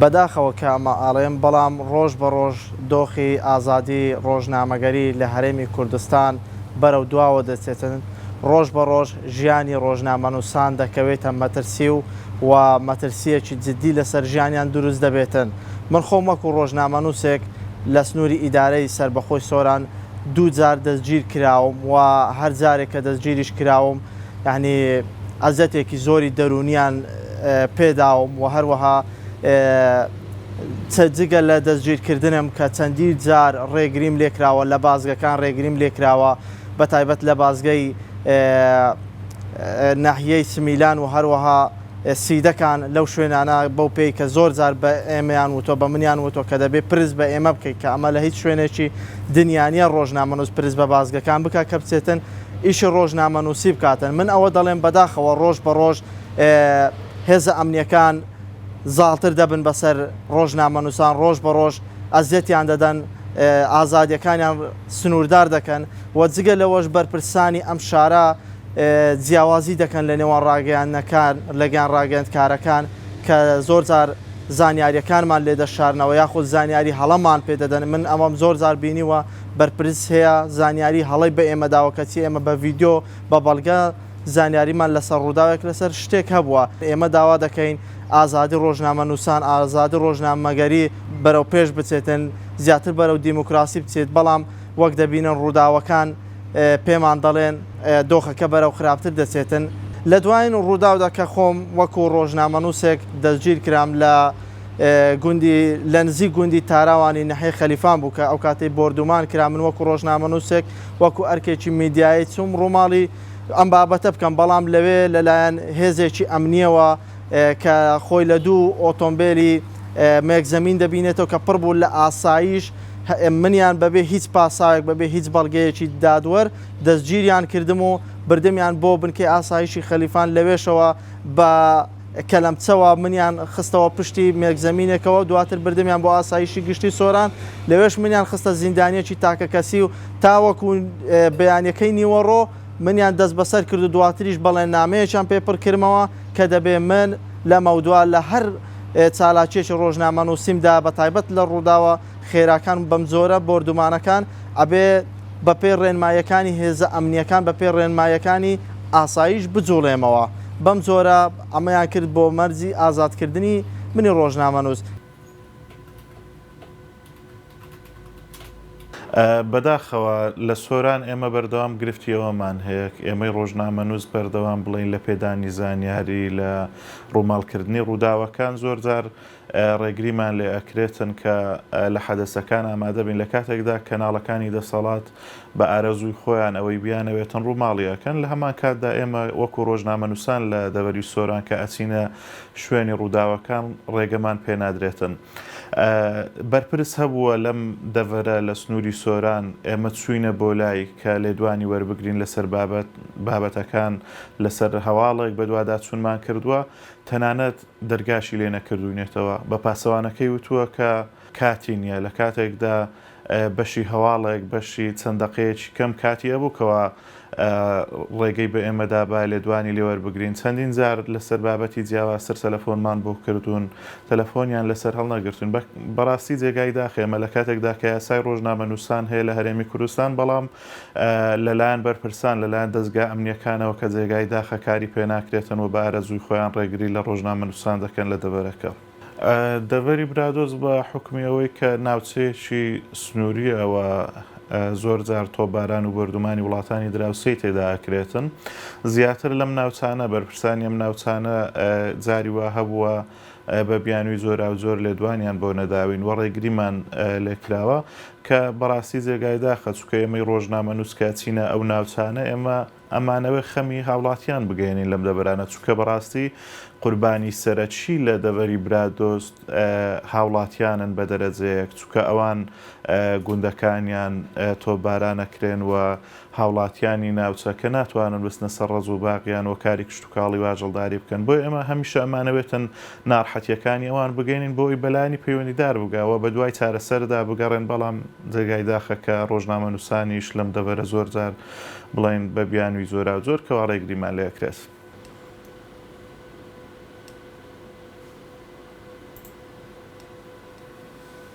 بەداخەوە کە ئەمە ئاڵێم بەڵام ڕۆژ بە ڕۆژ دۆخی ئازادی ڕۆژنامەگەری لە هەرێمی کوردستان بەرەو دواوە دەچێتن ڕۆژ بە ڕۆژ ژیانی ڕۆژنامەنووسان دەکەوێتە مەترسی و مەترسیەکی جددی لەسەر ژیانیان دروست دەبێتن. من خۆم وەکو ڕۆژنامەنووسێک لە سنووری ئیدارەی سربەخۆی سۆران دوو جار دەستگیر کراوم و هەر جارێک کە دەستگیریش کراوم یعنی ئەزەتێکی زۆری دەرونیان پێداوم و هەروەها جگە لە دەستگیرکردنم کە چەندی جار ڕێگریم لێکراوە لە بازگەکان ڕێگریم لێکراوە بە تایبەت لە بازگەی ناحیەی سمیلان و هەروەها سیدەکان لەو شوێنانە بەو پێی کە زۆر جار بە ئێمەیان وتۆ بە منیان وتۆ کە دەبێت پرس بە ئێمە بکەیت کە ئەمە لە هیچ شوێنێکی دنیاە ڕۆژنامەنووس پرس بە بازگەکان بکە کە بچێتن ئیشی ڕۆژنامەنووسی بکاتن. من ئەوە دەڵێم بەداخەوە ڕۆژ بە ڕۆژ هێزە ئەمنیەکان زاڵتر دەبن بەسەر ڕۆژنامەنووسان ڕۆژ بە ڕۆژ ئەزیەتیان دەدەن ئازادیەکانیان سنووردار دەکەن و جگە لەوەش بەرپرسانی ئەم شارە جیاوازی دەکەن لە نێوان ڕاگەیانەکان لەگەیان ڕاگەیاندکارەکان کە زۆر جار زانیاریەکانمان لێ دەشارنەوە یاخود زانیاری هەڵەمان پێدەدەن. من ئەمەم زۆر جار بینیوە بەرپرس هەیە زانیاری هەڵی بە ئێمەداوە کەچی ئێمە بە ڤیددیۆ بە بەڵگە زانیاریمان لەسەر ڕووداوێک لەسەر شتێک هەبووە. ئێمە داوا دەکەین ئازادی ڕۆژنامەنووسان ئازادی ڕۆژنامەگەری بەرەو پێش بچێتن زیاتر بەرەو دیموکراسی بچێت بەڵام وەک دەبینن ڕووداوەکان پێمان دەڵێن دۆخەکە بەرەو خراپتر دەچێتن. لە دوایین ڕووداودا کە خۆم وەکو ڕۆژنامەنووسێک دەستگیر کرام لە گوندی لە نزیک گوندی تاراوانی نەحەی خەلیفان بوو کە ئەو کاتەی بردومان کرا من وەکو ڕۆژنامەنووسێک وەکو ئەرکێکی میدیایی چوم ڕووماڵی ئەم بابەتە بکەم بەڵام لەوێ لەلایەن هێزێکی ئەمنیەوە کە خۆی لە دوو ئۆتۆمبیلی مێکزەمین دەبینێتەوە کە پڕ بوو لە ئاسایش منیان بەبێ هیچ پاساوێک بەبێ هیچ بەڵگەیەکی دادوەر دەستگیریان کردم و بردمیان بۆ بنکەی ئاسایشی خەلیفان لەوێشەوە بە کەلەمچەوە منیان خستەوە پشتی مێکزەمینێکەوە دواتر بردمیان بۆ ئاسایشی گشتی سۆران لەوێش منیان خستە زیندانیەکی تاکە کەسی و تاوەکو بەیانەکەی نیوەڕۆ منیان دەست بەسەر کرد و دواتریش بەڵێن نامەیەکیان پێپڕکردمەوە کە دەبێ من لە مەودووە لە هەر چالاکیێکی ڕۆژنامەنووسیمدا بە تایبەت لە ڕووداوە خێراکان بەم جۆرە بردومانەکان ئەبێ بەپێ ڕێنمایەکانی هێزە ئەمنیەکان بەپێ ڕێنمایەکانی ئاسایش بجوڵێمەوە بەم جۆرە ئەمەیان کرد بۆ مەرجی ئازادکردنی منی ڕۆژنامەنووس. بەداخەوە لە سۆران ئێمە بەردەوام گرفتیەوەمان هەیە ئێمەی ڕۆژنامەنووس بەردەوام بڵین لە پێدانی زانیاری لە ڕووماڵکردنی ڕووداوەکان زۆر جار ڕێگریمان لێ ئەکرێتن کە لە حەدەسەکان ئامادە بین لە کاتێکدا کەناڵەکانی دەسەڵات بە ئارەزووی خۆیان ئەوەی بیانەوێتن ڕووماڵیەکەن لە هەمان کاتدا ئێمە وەکو ڕۆژنامەنووسان لە دەوەری سۆران کە ئەچینە شوێنی ڕووداوەکان ڕێگەمان پێنادرێتن. بەرپرس هەبووە لەم دەڤەرە لە سنووری سۆران ئێمە چوینە بۆ لای کە لێدوانی وەربگرین لەسەر بابەتەکان لەسەر هەواڵێک بە دووادا چونمان کردووە تەنانەت دەرگاشی لێ نەکردوونێتەوە بە پاسەوانەکەی وتووە کە کاتی نییە لە کاتێکدا بەشی هەواڵێک بەشی چەند دەقەیەکی کەم کاتی هەبووکەوە ڕێگەی بە ئێمەدا با لێدوانی لێوەربگرین چەندین جار لەسەر بابەتی جیاوازتر تەلەفۆنمان بۆ کردوون تەلەفۆنیان لەسەر هەڵنەگرتون بەڕاستی جێگای داخێمە لە کاتێکدا کە یاسای ڕۆژنامەنووسان هەیە لە هەرێمی کوردستان بەڵام لەلایەن بەرپرسان لەلایەن دەستگا ئەمنیەکانەوە کە جێگای داخە کاری پێ ناکرێتن و بە ئارەزووی خۆیان ڕێگری لە ڕۆژنامەنووسان دەکەن لە دەبەرەکە. دەڤەری برادۆز بە حکمی ئەوەی کە ناوچەیەکی سنووریەوە زۆر جار تۆباران و بردومانی وڵاتانی دراوسەی تێدا ئەکرێتن زیاتر لەم ناوچانە بەرپرسانی ئەم ناوچانە جاری وا هەبووە بە بیانووی زۆرا و زۆر لێدوانیان بۆ نەداوین وە ڕێگریمان لێکراوە کە بەڕاستی جێگای داخە چووکە ئێمەی ڕۆژنامەنووسکە چینە ئەو ناوچانە ئێمە ئەمانەوە خەمی هاوڵاتیان بگەێنین لەم دەبەرانە چووکە بەڕاستی قوربانی سەرەکی لە دەڤەری برادۆست هاوڵاتیانن بە دەرەجەیەک چووکە ئەوان گوندەکانیان تۆبارانەکرێن و هاوڵاتیانی ناوچەکە ناتوانن بستنە سەر ڕەز و باقییان و کاری کشتتوکاڵی واژەڵداری بکەن بۆی ئێمە هەمیشە ئەمانەوێتن ناڕحەتیەکانی ئەوان بگەینین بۆی بەلانی پەیوەندیدار بگاوە بە دوای چارەسەردا بگەڕێن بەڵام جێگای داخەکە ڕۆژنامەنووسانیش لەم دەبەرە زۆر جار بڵین بە بیانووی زۆرا و زۆر کەوا ڕێگریمان لێکرێت.